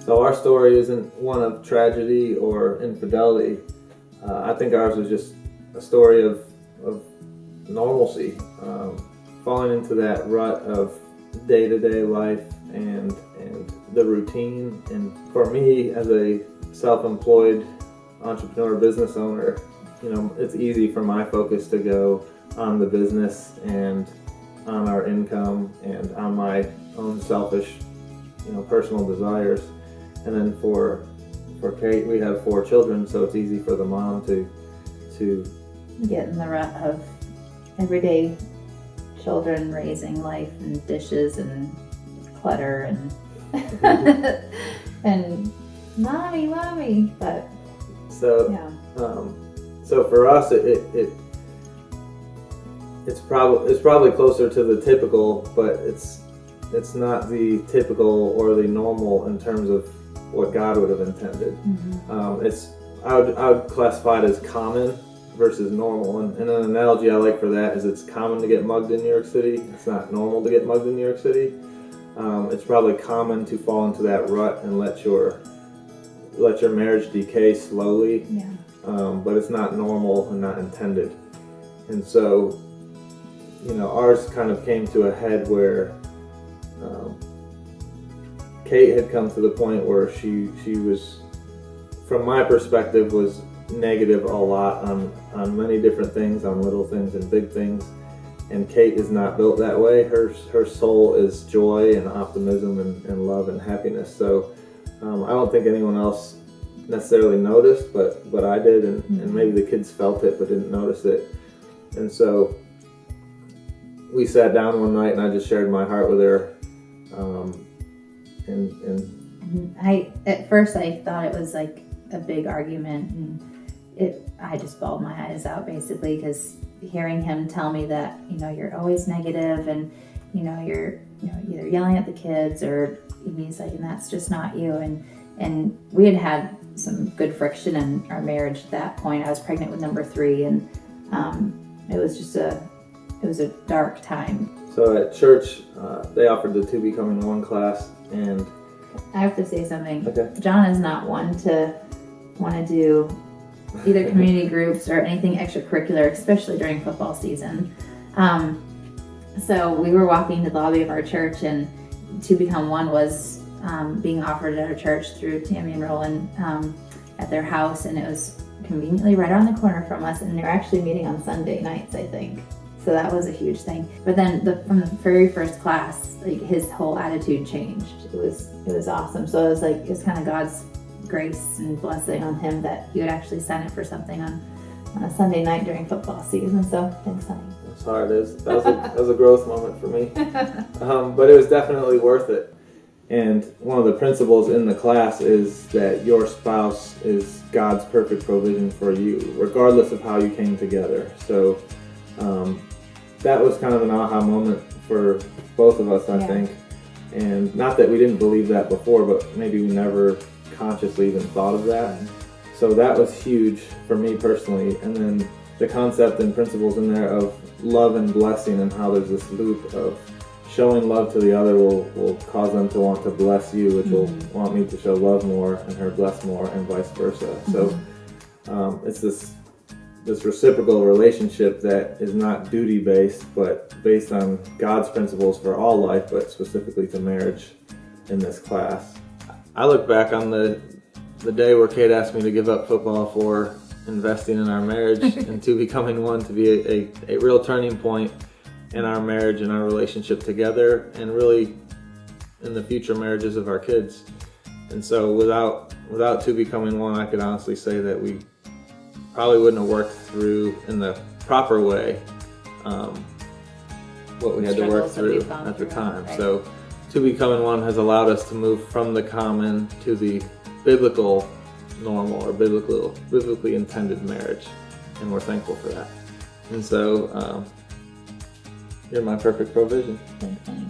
So our story isn't one of tragedy or infidelity. I think ours was just a story of normalcy, falling into that rut of day-to-day life and the routine. And for me, as a self-employed entrepreneur business owner, it's easy for my focus to go on the business and on our income and on my own selfish, personal desires. And then for Kate, we have 4 children, so it's easy for the mom to get in the rut of everyday children raising life and dishes and clutter and and mommy. But so yeah. So for us, it's probably closer to the typical, but it's not the typical or the normal in terms of what God would have intended. Mm-hmm. I would classify it as common versus normal, and an analogy I like for that is it's common to get mugged in New York City. It's not normal to get mugged in New York City. It's probably common to fall into that rut and let your marriage decay slowly. Yeah. But it's not normal and not intended. And so, ours kind of came to a head where Kate had come to the point where she was, from my perspective, was negative a lot on many different things, on little things and big things. And Kate is not built that way. Her soul is joy and optimism and love and happiness. So I don't think anyone else necessarily noticed, but I did, and maybe the kids felt it but didn't notice it. And so we sat down one night and I just shared my heart with her. And at first I thought it was like a big argument, and I just bawled my eyes out basically, because hearing him tell me that you're always negative and you're either yelling at the kids or he's like, and that's just not you, and we had some good friction in our marriage at that point. I was pregnant with number 3, and it was a dark time. So at church, they offered the Two Becoming One class, and I have to say something. Okay. John is not one to want to do either community groups or anything extracurricular, especially during football season. So we were walking to the lobby of our church, and Two Become One was being offered at our church through Tammy and Roland at their house, and it was conveniently right around the corner from us, and they're actually meeting on Sunday nights, I think. So that was a huge thing. But then from the very first class, like, his whole attitude changed. It was awesome. So it was kind of God's grace and blessing on him that he would actually sign up for something on a Sunday night during football season. So thanks, honey. That's how it is. That was a growth moment for me. But it was definitely worth it. And one of the principles in the class is that your spouse is God's perfect provision for you, regardless of how you came together. So that was kind of an aha moment for both of us, I think. And not that we didn't believe that before, but maybe we never consciously even thought of that. So that was huge for me personally. And then the concept and principles in there of love and blessing, and how there's this loop of showing love to the other will cause them to want to bless you, which will want me to show love more and her bless more, and vice versa. So it's this reciprocal relationship that is not duty-based, but based on God's principles for all life, but specifically to marriage in this class. I look back on the day where Kate asked me to give up football for investing in our marriage and Two Becoming One to be a real turning point in our marriage and our relationship together, and really in the future marriages of our kids. And so without Two Becoming One, I could honestly say that we probably wouldn't have worked through in the proper way what we had to work through at the time. Right. So Two Becoming One has allowed us to move from the common to the biblical normal, or biblically intended marriage, and we're thankful for that. And so you're my perfect provision. Thanks, honey.